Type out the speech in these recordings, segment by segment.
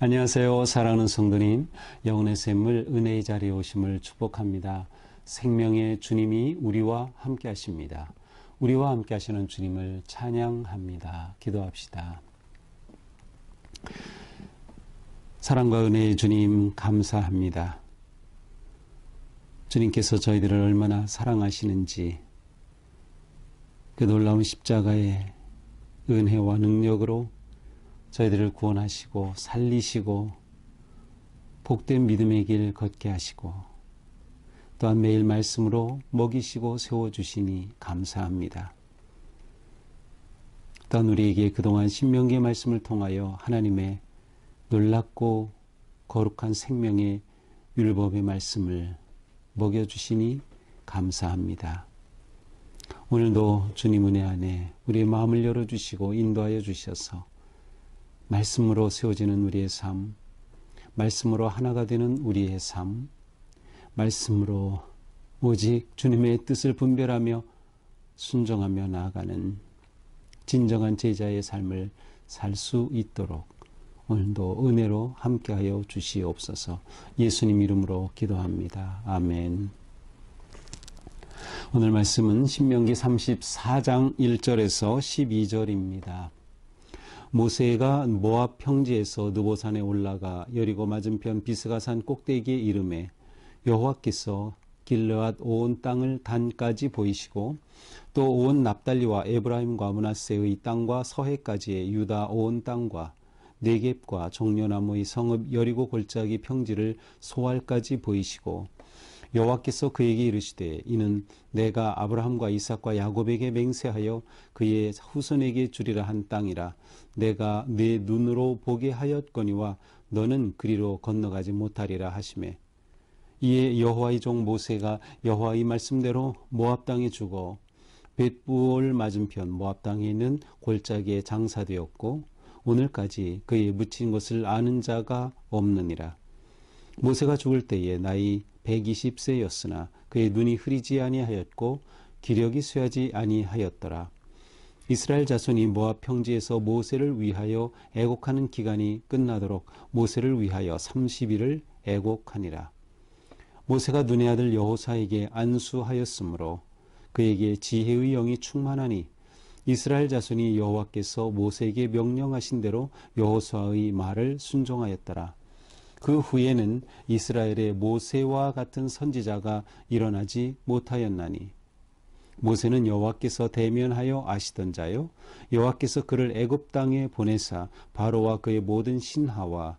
안녕하세요. 사랑하는 성도님, 영혼의 샘물 은혜의 자리에 오심을 축복합니다. 생명의 주님이 우리와 함께 하십니다. 우리와 함께 하시는 주님을 찬양합니다. 기도합시다. 사랑과 은혜의 주님 감사합니다. 주님께서 저희들을 얼마나 사랑하시는지 그 놀라운 십자가의 은혜와 능력으로 저희들을 구원하시고 살리시고 복된 믿음의 길 걷게 하시고 또한 매일 말씀으로 먹이시고 세워주시니 감사합니다. 또한 우리에게 그동안 신명기의 말씀을 통하여 하나님의 놀랍고 거룩한 생명의 율법의 말씀을 먹여주시니 감사합니다. 오늘도 주님 은혜 안에 우리의 마음을 열어주시고 인도하여 주셔서 말씀으로 세워지는 우리의 삶, 말씀으로 하나가 되는 우리의 삶, 말씀으로 오직 주님의 뜻을 분별하며 순종하며 나아가는 진정한 제자의 삶을 살 수 있도록 오늘도 은혜로 함께하여 주시옵소서. 예수님 이름으로 기도합니다. 아멘. 오늘 말씀은 신명기 34장 1절에서 12절입니다. 모세가 모압 평지에서 느보산에 올라가 여리고 맞은편 비스가산 꼭대기에 이르매 여호와께서 길르앗 온 땅을 단까지 보이시고 또 온 납달리와 에브라임과 므낫세의 땅과 서해까지의 유다 온 땅과 네겝과 종려나무의 성읍 여리고 골짜기 평지를 소알까지 보이시고 여호와께서 그에게 이르시되 이는 내가 아브라함과 이삭과 야곱에게 맹세하여 그의 후손에게 주리라 한 땅이라. 내가 내 눈으로 보게 하였거니와 너는 그리로 건너가지 못하리라 하시매 이에 여호와의 종 모세가 여호와의 말씀대로 모압 땅에 죽어 벳부올 맞은편 모압 땅에 있는 골짜기에 장사되었고 오늘까지 그의 묻힌 것을 아는 자가 없느니라. 모세가 죽을 때에 나이 120세였으나 그의 눈이 흐리지 아니하였고 기력이 쇠하지 아니하였더라. 이스라엘 자손이 모압 평지에서 모세를 위하여 애곡하는 기간이 끝나도록 모세를 위하여 30일을 애곡하니라. 모세가 눈의 아들 여호사에게 안수하였으므로 그에게 지혜의 영이 충만하니 이스라엘 자손이 여호와께서 모세에게 명령하신 대로 여호수아의 말을 순종하였더라. 그 후에는 이스라엘의 모세와 같은 선지자가 일어나지 못하였나니 모세는 여호와께서 대면하여 아시던 자요 여호와께서 그를 애굽 땅에 보내사 바로와 그의 모든 신하와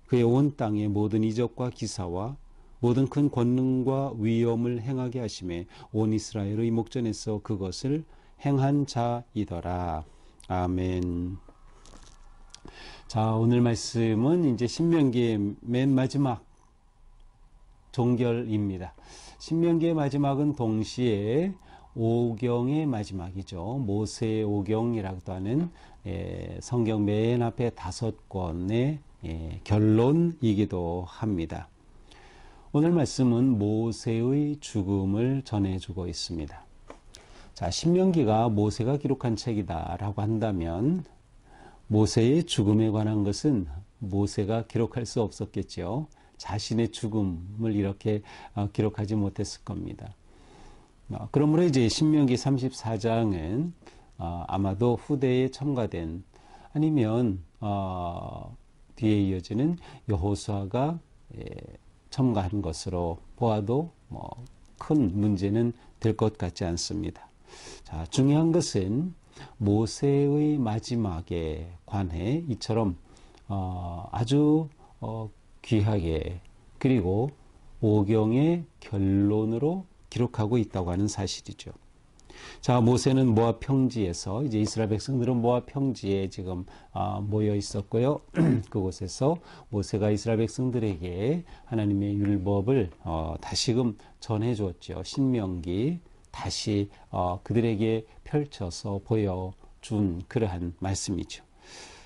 그의 온 땅의 모든 이적과 기사와 모든 큰 권능과 위엄을 행하게 하심에 온 이스라엘의 목전에서 그것을 행한 자이더라. 아멘. 자, 오늘 말씀은 이제 신명기의 맨 마지막 종결입니다. 신명기의 마지막은 동시에 오경의 마지막이죠. 모세의 오경이라고도 하는 성경 맨 앞에 5권의 결론이기도 합니다. 오늘 말씀은 모세의 죽음을 전해주고 있습니다. 자, 신명기가 모세가 기록한 책이다라고 한다면 모세의 죽음에 관한 것은 모세가 기록할 수 없었겠죠. 자신의 죽음을 이렇게 기록하지 못했을 겁니다. 그러므로 이제 신명기 34장은 아마도 후대에 첨가된 아니면 뒤에 이어지는 여호수아가 첨가한 것으로 보아도 큰 문제는 될 것 같지 않습니다. 자, 중요한 것은 모세의 마지막에 관해 이처럼 아주 귀하게 그리고 오경의 결론으로 기록하고 있다고 하는 사실이죠. 자, 모세는 모압 평지에서 이제 이스라엘 백성들은 모압 평지에 지금 모여 있었고요. 그곳에서 모세가 이스라엘 백성들에게 하나님의 율법을 다시금 전해 주었죠. 신명기 다시 그들에게 펼쳐서 보여준 그러한 말씀이죠.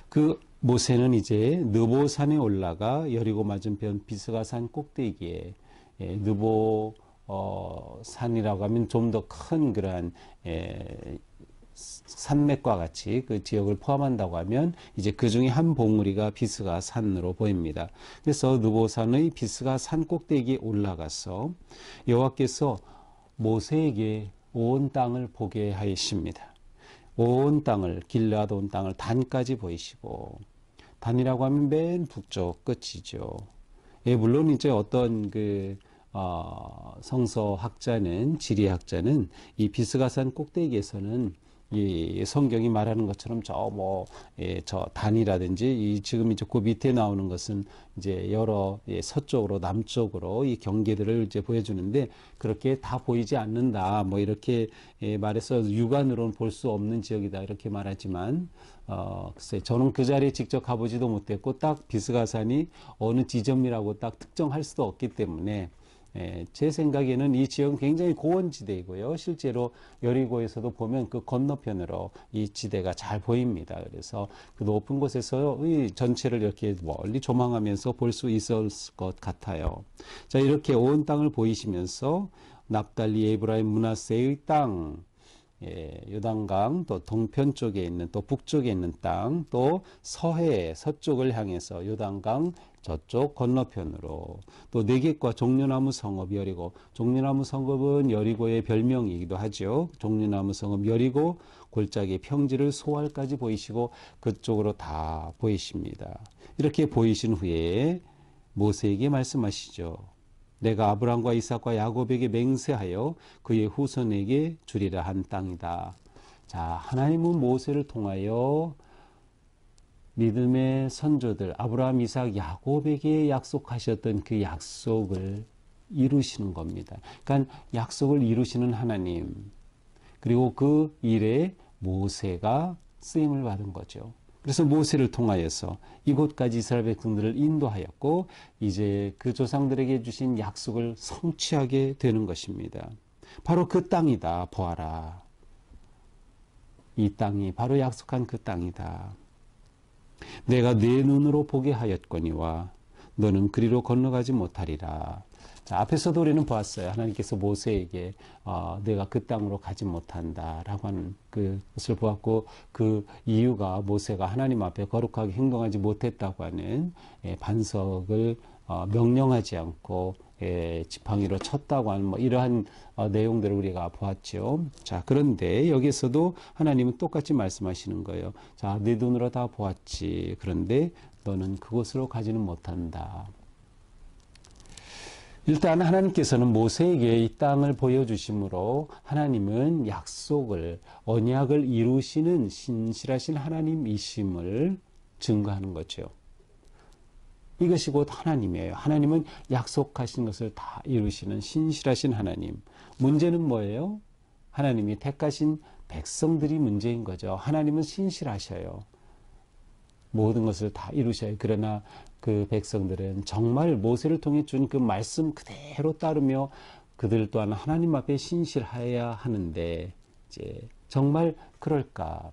그 모세는 이제 느보산에 올라가 여리고 맞은편 비스가산 꼭대기에 느보 산이라고 하면 좀 더 큰 그러한 산맥과 같이 그 지역을 포함한다고 하면 이제 그 중에 한 봉우리가 비스가 산으로 보입니다. 그래서 느보산의 비스가 산 꼭대기에 올라가서 여호와께서 모세에게 온 땅을 보게 하십니다. 온 땅을, 길르앗 온 땅을 단까지 보이시고, 단이라고 하면 맨 북쪽 끝이죠. 예, 물론 이제 어떤 성서학자는, 지리학자는 이 비스가산 꼭대기에서는 이 성경이 말하는 것처럼 저 단이라든지 지금 이제 그 밑에 나오는 것은 이제 여러 서쪽으로 남쪽으로 이 경계들을 이제 보여주는데 그렇게 다 보이지 않는다. 뭐 이렇게 말해서 육안으로는 볼 수 없는 지역이다. 이렇게 말하지만 글쎄 저는 그 자리에 직접 가보지도 못했고 딱 비스가산이 어느 지점이라고 딱 특정할 수도 없기 때문에 제 생각에는 이 지역은 굉장히 고원지대이고요. 실제로 여리고에서도 보면 그 건너편으로 이 지대가 잘 보입니다. 그래서 그 높은 곳에서 이 전체를 이렇게 멀리 조망하면서 볼 수 있었을 것 같아요. 자, 이렇게 온 땅을 보이시면서 납달리, 에브라임, 므낫세의 땅, 요단강 또 동편 쪽에 있는 또 북쪽에 있는 땅, 또 서해 서쪽을 향해서 요단강 저쪽 건너편으로 또 네겝과 종려나무 성읍 여리고, 종려나무 성읍은 여리고의 별명이기도 하죠. 종려나무 성읍 여리고 골짜기 평지를 소알까지 보이시고 그쪽으로 다 보이십니다. 이렇게 보이신 후에 모세에게 말씀하시죠. 내가 아브람과 이삭과 야곱에게 맹세하여 그의 후손에게 주리라 한 땅이다. 자, 하나님은 모세를 통하여 믿음의 선조들 아브라함, 이삭, 야곱에게 약속하셨던 그 약속을 이루시는 겁니다. 그러니까 약속을 이루시는 하나님, 그리고 그 일에 모세가 쓰임을 받은 거죠. 그래서 모세를 통하여서 이곳까지 이스라엘 백성들을 인도하였고 이제 그 조상들에게 주신 약속을 성취하게 되는 것입니다. 바로 그 땅이다. 보아라. 이 땅이 바로 약속한 그 땅이다. 내가 내 눈으로 보게 하였거니와 너는 그리로 건너가지 못하리라. 자, 앞에서도 우리는 보았어요. 하나님께서 모세에게 내가 그 땅으로 가지 못한다라고 하는 그것을 보았고 그 이유가 모세가 하나님 앞에 거룩하게 행동하지 못했다고 하는 반석을 명령하지 않고 지팡이로 쳤다고 하는 뭐 이러한 내용들을 우리가 보았죠. 자, 그런데 여기서도 하나님은 똑같이 말씀하시는 거예요. 자, 네 눈으로 다 보았지. 그런데 너는 그곳으로 가지는 못한다. 일단 하나님께서는 모세에게 이 땅을 보여주심으로 하나님은 약속을, 언약을 이루시는 신실하신 하나님이심을 증거하는 거죠. 이것이 곧 하나님이에요. 하나님은 약속하신 것을 다 이루시는 신실하신 하나님. 문제는 뭐예요? 하나님이 택하신 백성들이 문제인 거죠. 하나님은 신실하셔요. 모든 것을 다 이루셔요. 그러나 그 백성들은 정말 모세를 통해 준 그 말씀 그대로 따르며 그들 또한 하나님 앞에 신실해야 하는데 이제 정말 그럴까?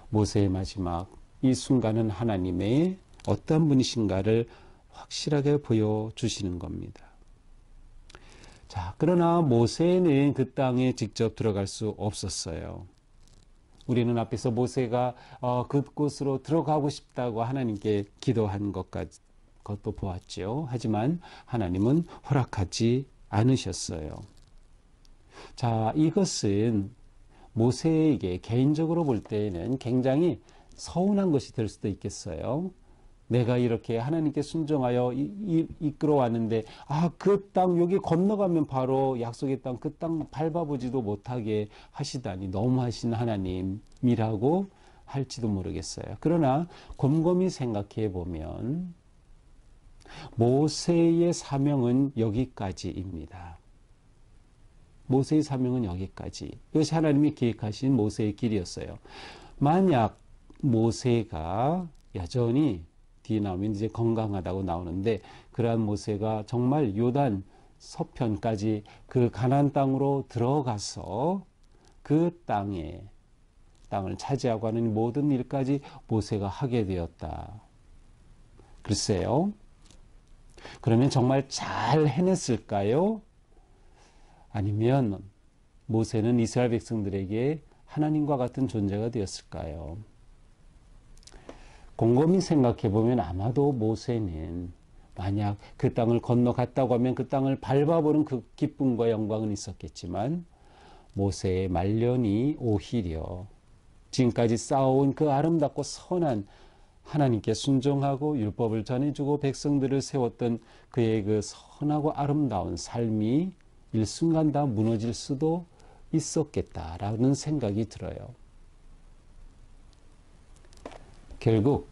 모세의 마지막 이 순간은 하나님의 어떤 분이신가를 확실하게 보여주시는 겁니다. 자, 그러나 모세는 그 땅에 직접 들어갈 수 없었어요. 우리는 앞에서 모세가 그곳으로 들어가고 싶다고 하나님께 기도한 것도 보았죠. 하지만 하나님은 허락하지 않으셨어요. 자, 이것은 모세에게 개인적으로 볼 때에는 굉장히 서운한 것이 될 수도 있겠어요. 내가 이렇게 하나님께 순종하여 이끌어왔는데 그 땅 여기 건너가면 바로 약속의 땅 그 땅 밟아보지도 못하게 하시다니 너무하신 하나님이라고 할지도 모르겠어요. 그러나 곰곰이 생각해 보면 모세의 사명은 여기까지입니다. 모세의 사명은 여기까지. 이것이 하나님이 계획하신 모세의 길이었어요. 만약 모세가 여전히 뒤에 나오면 이제 건강하다고 나오는데 그러한 모세가 정말 요단 서편까지 그 가나안 땅으로 들어가서 그 땅을 차지하고 하는 모든 일까지 모세가 하게 되었다. 글쎄요. 그러면 정말 잘 해냈을까요? 아니면 모세는 이스라엘 백성들에게 하나님과 같은 존재가 되었을까요? 곰곰이 생각해 보면 아마도 모세는 만약 그 땅을 건너갔다고 하면 그 땅을 밟아보는 그 기쁨과 영광은 있었겠지만 모세의 말년이 오히려 지금까지 쌓아온 그 아름답고 선한 하나님께 순종하고 율법을 전해주고 백성들을 세웠던 그의 그 선하고 아름다운 삶이 일순간 다 무너질 수도 있었겠다라는 생각이 들어요. 결국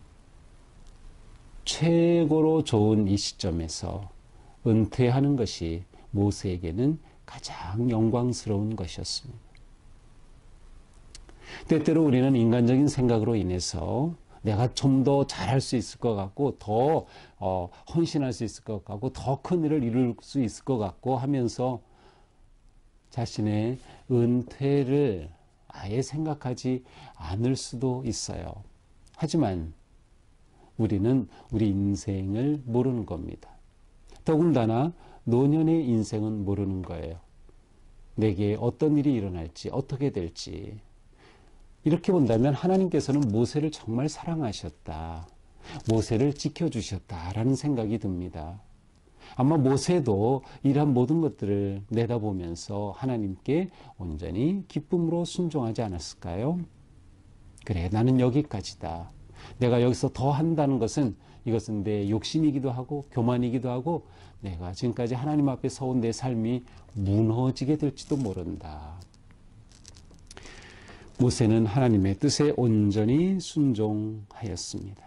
최고로 좋은 이 시점에서 은퇴하는 것이 모세에게는 가장 영광스러운 것이었습니다. 때때로 우리는 인간적인 생각으로 인해서 내가 좀 더 잘할 수 있을 것 같고 더 헌신할 수 있을 것 같고 더 큰 일을 이룰 수 있을 것 같고 하면서 자신의 은퇴를 아예 생각하지 않을 수도 있어요. 하지만 우리는 우리 인생을 모르는 겁니다. 더군다나 노년의 인생은 모르는 거예요. 내게 어떤 일이 일어날지 어떻게 될지. 이렇게 본다면 하나님께서는 모세를 정말 사랑하셨다. 모세를 지켜주셨다라는 생각이 듭니다. 아마 모세도 이러한 모든 것들을 내다보면서 하나님께 온전히 기쁨으로 순종하지 않았을까요? 그래, 나는 여기까지다. 내가 여기서 더 한다는 것은 이것은 내 욕심이기도 하고 교만이기도 하고 내가 지금까지 하나님 앞에 서온 내 삶이 무너지게 될지도 모른다. 모세는 하나님의 뜻에 온전히 순종하였습니다.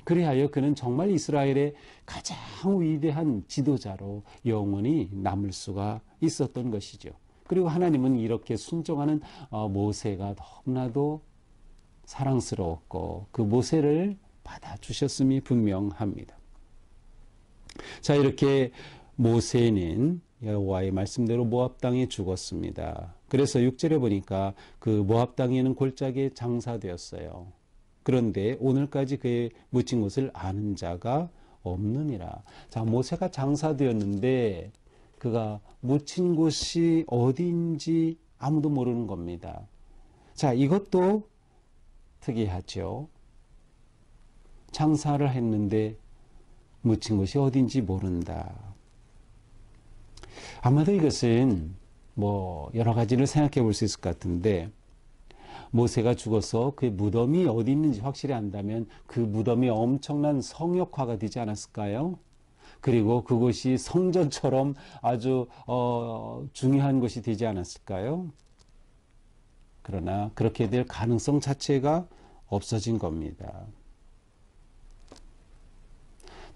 그리하여 그는 정말 이스라엘의 가장 위대한 지도자로 영원히 남을 수가 있었던 것이죠. 그리고 하나님은 이렇게 순종하는 모세가 너무나도 사랑스러웠고 그 모세를 받아주셨음이 분명합니다. 자, 이렇게 모세는 여호와의 말씀대로 모압 땅에 죽었습니다. 그래서 6절에 보니까 그 모압 땅에는 골짜기에 장사되었어요. 그런데 오늘까지 그의 묻힌 곳을 아는 자가 없느니라. 자, 모세가 장사되었는데 그가 묻힌 곳이 어디인지 아무도 모르는 겁니다. 자, 이것도 특이하죠. 장사를 했는데 묻힌 곳이 어딘지 모른다. 아마도 이것은 여러 가지를 생각해 볼 수 있을 것 같은데 모세가 죽어서 그의 무덤이 어디 있는지 확실히 안다면 그 무덤이 엄청난 성역화가 되지 않았을까요? 그리고 그곳이 성전처럼 아주 중요한 곳이 되지 않았을까요? 그러나 그렇게 될 가능성 자체가 없어진 겁니다.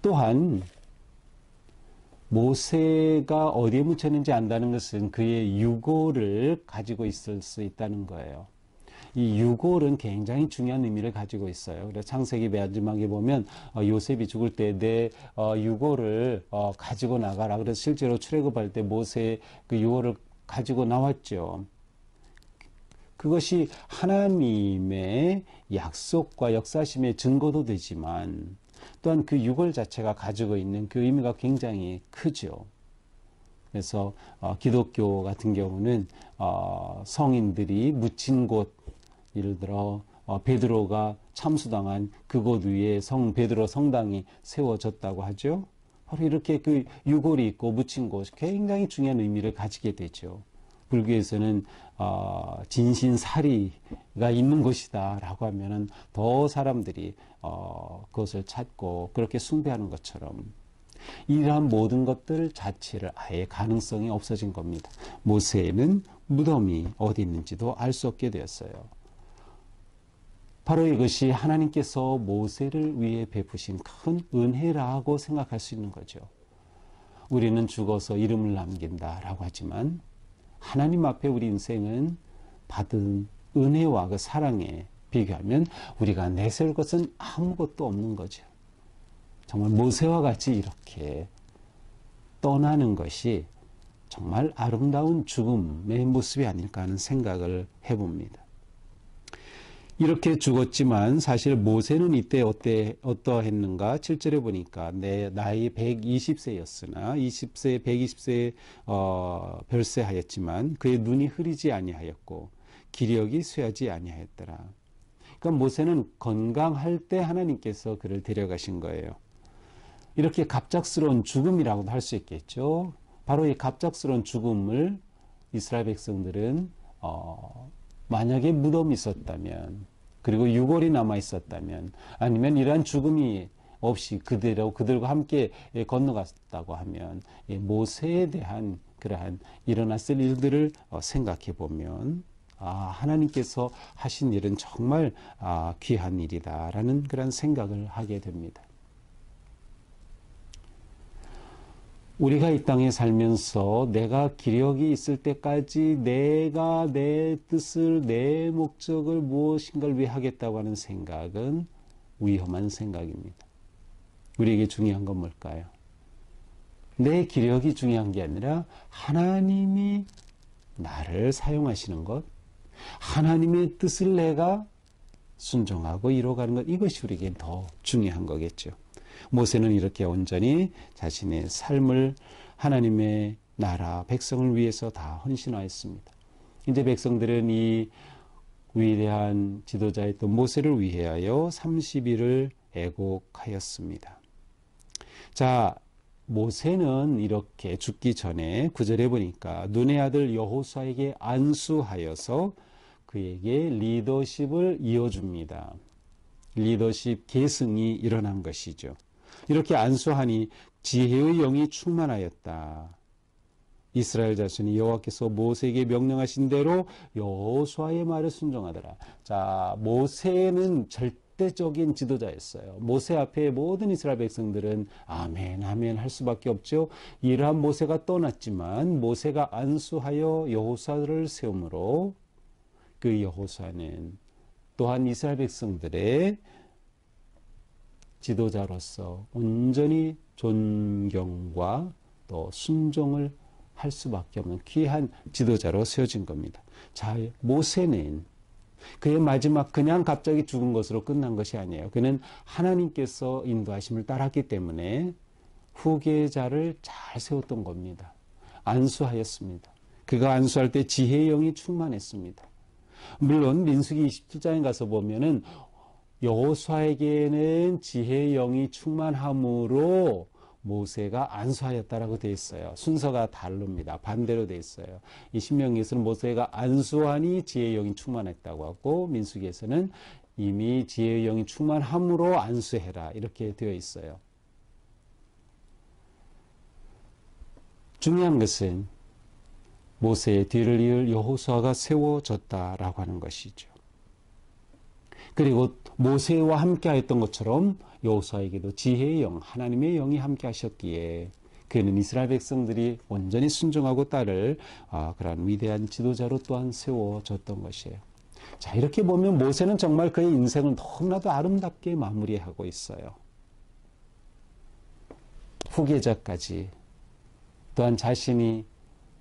또한 모세가 어디에 묻혔는지 안다는 것은 그의 유골을 가지고 있을 수 있다는 거예요. 이 유골은 굉장히 중요한 의미를 가지고 있어요. 그래서 창세기 마지막에 보면 요셉이 죽을 때 내 유골을 가지고 나가라. 그래서 실제로 출애굽할 때 모세의 그 유골을 가지고 나왔죠. 그것이 하나님의 약속과 역사심의 증거도 되지만 또한 그 유골 자체가 가지고 있는 그 의미가 굉장히 크죠. 그래서 기독교 같은 경우는 성인들이 묻힌 곳, 예를 들어 베드로가 참수당한 그곳 위에 베드로 성당이 세워졌다고 하죠. 바로 이렇게 그 유골이 있고 묻힌 곳이 굉장히 중요한 의미를 가지게 되죠. 불교에서는 진신사리가 있는 곳이다 라고 하면은 더 사람들이 그것을 찾고 그렇게 숭배하는 것처럼 이러한 모든 것들 자체를 아예 가능성이 없어진 겁니다. 모세는 무덤이 어디 있는지도 알 수 없게 되었어요. 바로 이것이 하나님께서 모세를 위해 베푸신 큰 은혜라고 생각할 수 있는 거죠. 우리는 죽어서 이름을 남긴다라고 하지만 하나님 앞에 우리 인생은 받은 은혜와 그 사랑에 비교하면 우리가 내세울 것은 아무것도 없는 거죠. 정말 모세와 같이 이렇게 떠나는 것이 정말 아름다운 죽음의 모습이 아닐까 하는 생각을 해봅니다. 이렇게 죽었지만 사실 모세는 이때 어떠했는가? 7절에 보니까 내 나이 120세였으나 20세, 120세에 별세하였지만 그의 눈이 흐리지 아니하였고 기력이 쇠하지 아니하였더라. 그러니까 모세는 건강할 때 하나님께서 그를 데려가신 거예요. 이렇게 갑작스러운 죽음이라고도 할 수 있겠죠. 바로 이 갑작스러운 죽음을 이스라엘 백성들은 만약에 무덤이 있었다면, 그리고 유골이 남아 있었다면, 아니면 이러한 죽음이 없이 그대로 그들과 함께 건너갔다고 하면 모세에 대한 그러한 일어났을 일들을 생각해 보면 하나님께서 하신 일은 정말 귀한 일이다라는 그런 생각을 하게 됩니다. 우리가 이 땅에 살면서 내가 기력이 있을 때까지 내가 내 뜻을, 내 목적을 무엇인가를 위해 하겠다고 하는 생각은 위험한 생각입니다. 우리에게 중요한 건 뭘까요? 내 기력이 중요한 게 아니라 하나님이 나를 사용하시는 것, 하나님의 뜻을 내가 순종하고 이루어가는 것, 이것이 우리에게 더 중요한 거겠죠. 모세는 이렇게 온전히 자신의 삶을 하나님의 나라, 백성을 위해서 다 헌신하였습니다. 이제 백성들은 이 위대한 지도자였던 모세를 위하여 30일을 애곡하였습니다. 자, 모세는 이렇게 죽기 전에 9절에 보니까 눈의 아들 여호수아에게 안수하여서 그에게 리더십을 이어줍니다. 리더십 계승이 일어난 것이죠. 이렇게 안수하니 지혜의 영이 충만하였다. 이스라엘 자손이 여호와께서 모세에게 명령하신 대로 여호수아의 말을 순종하더라. 자, 모세는 절대적인 지도자였어요. 모세 앞에 모든 이스라엘 백성들은 아멘, 아멘 할 수밖에 없죠. 이러한 모세가 떠났지만 모세가 안수하여 여호수아를 세우므로 그 여호수아는 또한 이스라엘 백성들의 지도자로서 온전히 존경과 또 순종을 할 수밖에 없는 귀한 지도자로 세워진 겁니다. 자, 모세는 그의 마지막 그냥 갑자기 죽은 것으로 끝난 것이 아니에요. 그는 하나님께서 인도하심을 따랐기 때문에 후계자를 잘 세웠던 겁니다. 안수하였습니다. 그가 안수할 때 지혜의 영이 충만했습니다. 물론 민수기 27장에 가서 보면은 여호수아에게는 지혜의 영이 충만함으로 모세가 안수하였다라고 되어 있어요. 순서가 다릅니다. 반대로 되어 있어요. 이 신명기에서는 모세가 안수하니 지혜의 영이 충만했다고 하고 민수기에서는 이미 지혜의 영이 충만함으로 안수해라 이렇게 되어 있어요. 중요한 것은 모세의 뒤를 이을 여호수아가 세워졌다라고 하는 것이죠. 그리고 모세와 함께 하였던 것처럼 여호수아에게도 지혜의 영, 하나님의 영이 함께 하셨기에 그는 이스라엘 백성들이 온전히 순종하고 따를 그러한 위대한 지도자로 또한 세워졌던 것이에요. 자, 이렇게 보면 모세는 정말 그의 인생을 너무나도 아름답게 마무리하고 있어요. 후계자까지 또한 자신이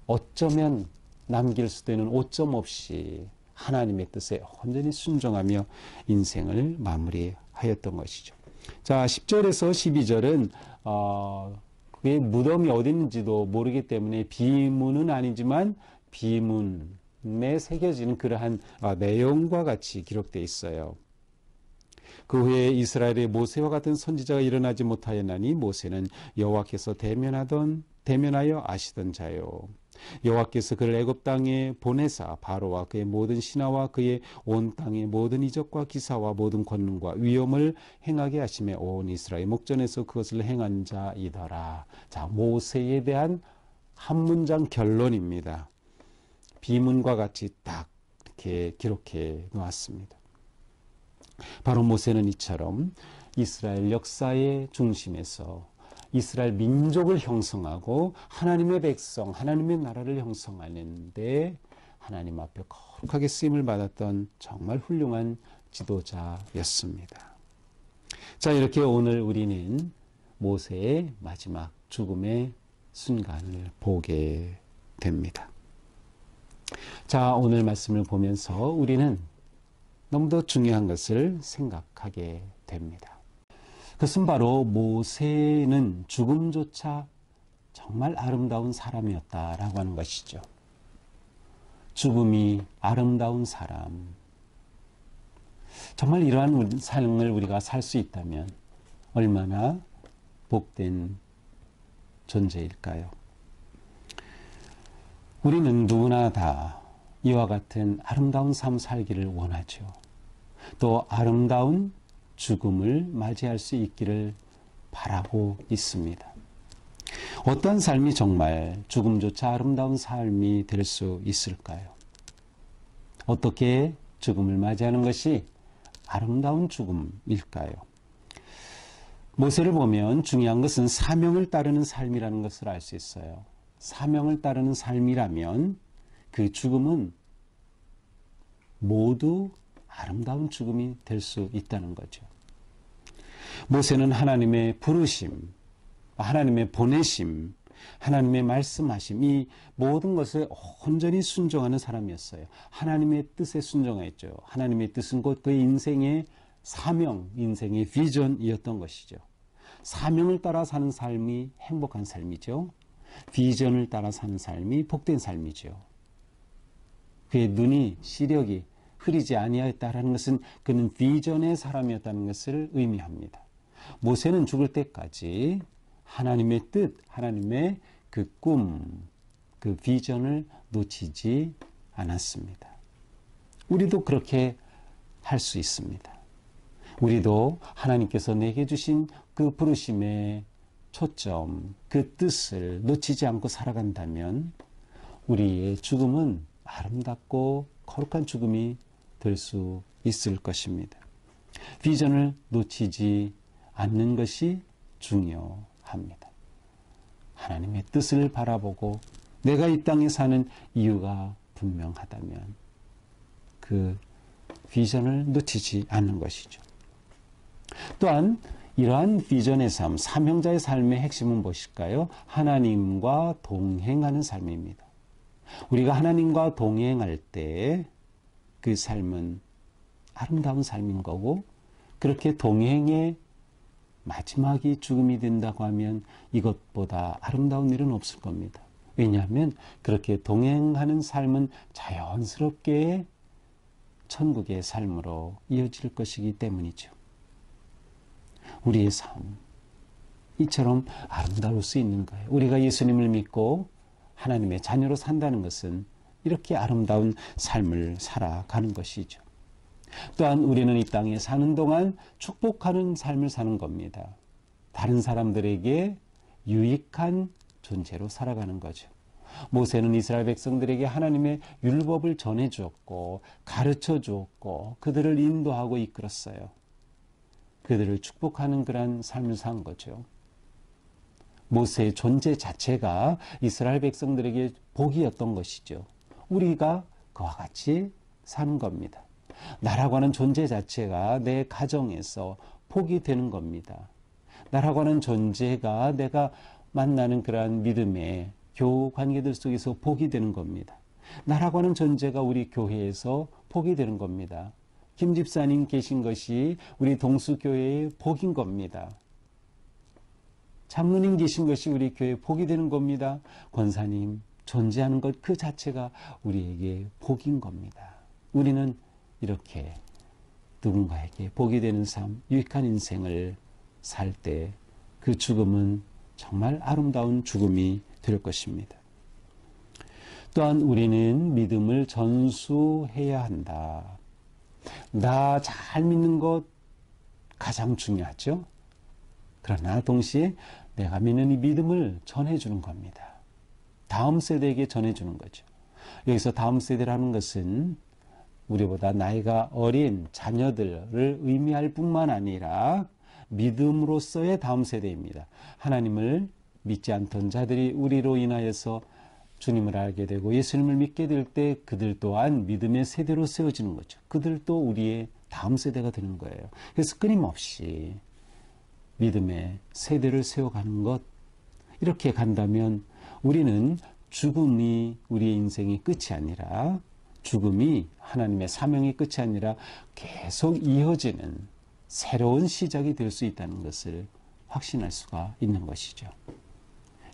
어쩌면 남길 수도 있는 오점 없이 하나님의 뜻에 온전히 순종하며 인생을 마무리하였던 것이죠. 자, 10절에서 12절은 그의 무덤이 어디 있는지도 모르기 때문에 비문은 아니지만 비문에 새겨지는 그러한 내용과 같이 기록되어 있어요. 그 후에 이스라엘의 모세와 같은 선지자가 일어나지 못하였나니 모세는 여호와께서 대면하여 아시던 자요. 여호와께서 그를 애굽 땅에 보내사 바로와 그의 모든 신하와 그의 온 땅의 모든 이적과 기사와 모든 권능과 위엄을 행하게 하심에 온 이스라엘 목전에서 그것을 행한 자이더라. 자, 모세에 대한 한 문장 결론입니다. 비문과 같이 딱 이렇게 기록해 놓았습니다. 바로 모세는 이처럼 이스라엘 역사의 중심에서 이스라엘 민족을 형성하고 하나님의 백성, 하나님의 나라를 형성하는데 하나님 앞에 거룩하게 쓰임을 받았던 정말 훌륭한 지도자였습니다. 자, 이렇게 오늘 우리는 모세의 마지막 죽음의 순간을 보게 됩니다. 자, 오늘 말씀을 보면서 우리는 너무도 중요한 것을 생각하게 됩니다. 그것은 바로 모세는 죽음조차 정말 아름다운 사람이었다라고 하는 것이죠. 죽음이 아름다운 사람. 정말 이러한 삶을 우리가 살 수 있다면 얼마나 복된 존재일까요? 우리는 누구나 다 이와 같은 아름다운 삶 살기를 원하죠. 또 아름다운 죽음을 맞이할 수 있기를 바라고 있습니다. 어떠한 삶이 정말 죽음조차 아름다운 삶이 될 수 있을까요? 어떻게 죽음을 맞이하는 것이 아름다운 죽음일까요? 모세를 보면 중요한 것은 사명을 따르는 삶이라는 것을 알 수 있어요. 사명을 따르는 삶이라면 그 죽음은 모두 아름다운 죽음이 될 수 있다는 거죠. 모세는 하나님의 부르심, 하나님의 보내심, 하나님의 말씀하심, 이 모든 것에 온전히 순종하는 사람이었어요. 하나님의 뜻에 순종했죠. 하나님의 뜻은 곧 그의 인생의 사명, 인생의 비전이었던 것이죠. 사명을 따라 사는 삶이 행복한 삶이죠. 비전을 따라 사는 삶이 복된 삶이죠. 그의 눈이, 시력이 흐리지 아니하였다라는 것은 그는 비전의 사람이었다는 것을 의미합니다. 모세는 죽을 때까지 하나님의 뜻, 하나님의 그 꿈, 그 비전을 놓치지 않았습니다. 우리도 그렇게 할 수 있습니다. 우리도 하나님께서 내게 주신 그 부르심의 초점, 그 뜻을 놓치지 않고 살아간다면 우리의 죽음은 아름답고 거룩한 죽음이 될 수 있을 것입니다. 비전을 놓치지 않는 것이 중요합니다. 하나님의 뜻을 바라보고 내가 이 땅에 사는 이유가 분명하다면 그 비전을 놓치지 않는 것이죠. 또한 이러한 비전의 삶, 사명자의 삶의 핵심은 무엇일까요? 하나님과 동행하는 삶입니다. 우리가 하나님과 동행할 때 그 삶은 아름다운 삶인 거고, 그렇게 동행의 마지막이 죽음이 된다고 하면 이것보다 아름다운 일은 없을 겁니다. 왜냐하면 그렇게 동행하는 삶은 자연스럽게 천국의 삶으로 이어질 것이기 때문이죠. 우리의 삶, 이처럼 아름다울 수 있는 거예요. 우리가 예수님을 믿고 하나님의 자녀로 산다는 것은 이렇게 아름다운 삶을 살아가는 것이죠. 또한 우리는 이 땅에 사는 동안 축복하는 삶을 사는 겁니다. 다른 사람들에게 유익한 존재로 살아가는 거죠. 모세는 이스라엘 백성들에게 하나님의 율법을 전해주었고 가르쳐 주었고 그들을 인도하고 이끌었어요. 그들을 축복하는 그런 삶을 산 거죠. 모세의 존재 자체가 이스라엘 백성들에게 복이었던 것이죠. 우리가 그와 같이 사는 겁니다. 나라고 하는 존재 자체가 내 가정에서 복이 되는 겁니다. 나라고 하는 존재가 내가 만나는 그러한 믿음의 교우 관계들 속에서 복이 되는 겁니다. 나라고 하는 존재가 우리 교회에서 복이 되는 겁니다. 김 집사님 계신 것이 우리 동수교회의 복인 겁니다. 장로님 계신 것이 우리 교회의 복이 되는 겁니다. 권사님 존재하는 것 그 자체가 우리에게 복인 겁니다. 우리는 이렇게 누군가에게 복이 되는 삶, 유익한 인생을 살 때 그 죽음은 정말 아름다운 죽음이 될 것입니다. 또한 우리는 믿음을 전수해야 한다. 나 잘 믿는 것 가장 중요하죠. 그러나 동시에 내가 믿는 이 믿음을 전해주는 겁니다. 다음 세대에게 전해주는 거죠. 여기서 다음 세대라는 것은 우리보다 나이가 어린 자녀들을 의미할 뿐만 아니라 믿음으로서의 다음 세대입니다. 하나님을 믿지 않던 자들이 우리로 인하여서 주님을 알게 되고 예수님을 믿게 될 때 그들 또한 믿음의 세대로 세워지는 거죠. 그들도 우리의 다음 세대가 되는 거예요. 그래서 끊임없이 믿음의 세대를 세워가는 것, 이렇게 간다면 우리는 죽음이 우리의 인생의 끝이 아니라 죽음이 하나님의 사명의 끝이 아니라 계속 이어지는 새로운 시작이 될 수 있다는 것을 확신할 수가 있는 것이죠.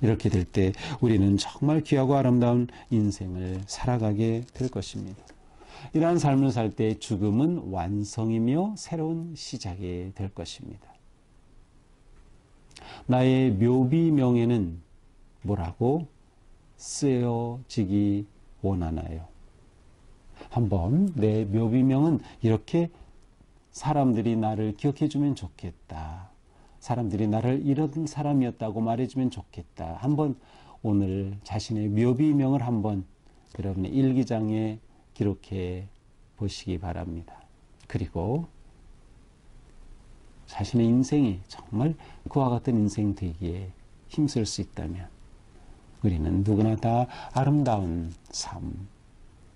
이렇게 될 때 우리는 정말 귀하고 아름다운 인생을 살아가게 될 것입니다. 이러한 삶을 살 때 죽음은 완성이며 새로운 시작이 될 것입니다. 나의 묘비명에는 뭐라고 쓰여지기 원하나요? 한번 내 묘비명은 이렇게 사람들이 나를 기억해 주면 좋겠다. 사람들이 나를 이런 사람이었다고 말해주면 좋겠다. 한번 오늘 자신의 묘비명을 한번 여러분의 일기장에 기록해 보시기 바랍니다. 그리고 자신의 인생이 정말 그와 같은 인생 되기에 힘쓸 수 있다면 우리는 누구나 다 아름다운 삶,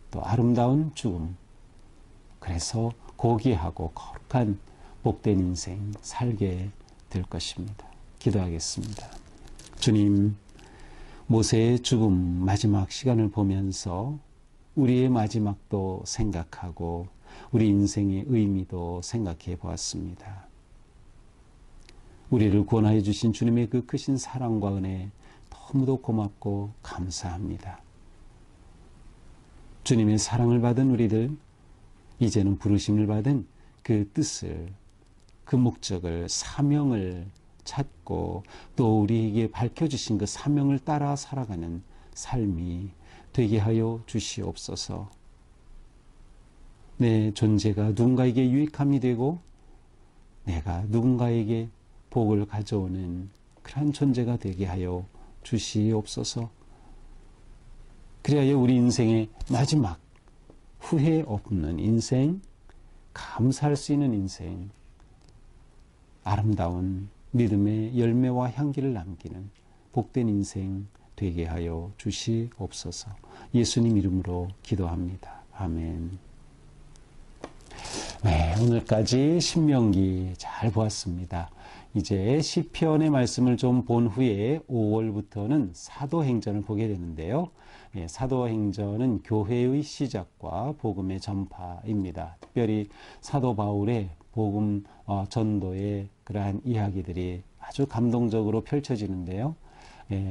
또 아름다운 죽음, 그래서 고귀하고 거룩한 복된 인생 살게 될 것입니다. 기도하겠습니다. 주님, 모세의 죽음 마지막 시간을 보면서 우리의 마지막도 생각하고 우리 인생의 의미도 생각해 보았습니다. 우리를 구원하여 주신 주님의 그 크신 사랑과 은혜 너무도 고맙고 감사합니다. 주님의 사랑을 받은 우리들, 이제는 부르심을 받은 그 뜻을, 그 목적을, 사명을 찾고 또 우리에게 밝혀주신 그 사명을 따라 살아가는 삶이 되게 하여 주시옵소서. 내 존재가 누군가에게 유익함이 되고 내가 누군가에게 복을 가져오는 그러한 존재가 되게 하여 주시옵소서. 그리하여 우리 인생의 마지막 후회 없는 인생, 감사할 수 있는 인생, 아름다운 믿음의 열매와 향기를 남기는 복된 인생 되게 하여 주시옵소서. 예수님 이름으로 기도합니다. 아멘. 네, 오늘까지 신명기 잘 보았습니다. 이제 시편의 말씀을 좀 본 후에 5월부터는 사도행전을 보게 되는데요. 사도행전은 교회의 시작과 복음의 전파입니다. 특별히 사도 바울의 복음 전도의 그러한 이야기들이 아주 감동적으로 펼쳐지는데요.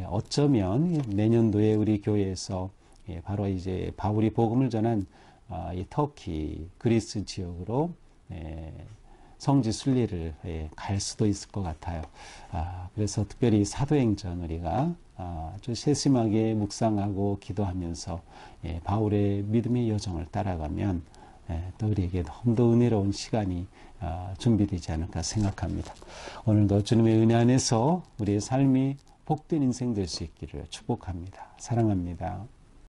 어쩌면 내년도에 우리 교회에서 바로 이제 바울이 복음을 전한 이 터키, 그리스 지역으로 성지 순례를 갈 수도 있을 것 같아요. 그래서 특별히 사도행전 우리가 아주 세심하게 묵상하고 기도하면서 바울의 믿음의 여정을 따라가면 또 우리에게 너무도 은혜로운 시간이 준비되지 않을까 생각합니다. 오늘도 주님의 은혜 안에서 우리의 삶이 복된 인생 될 수 있기를 축복합니다. 사랑합니다.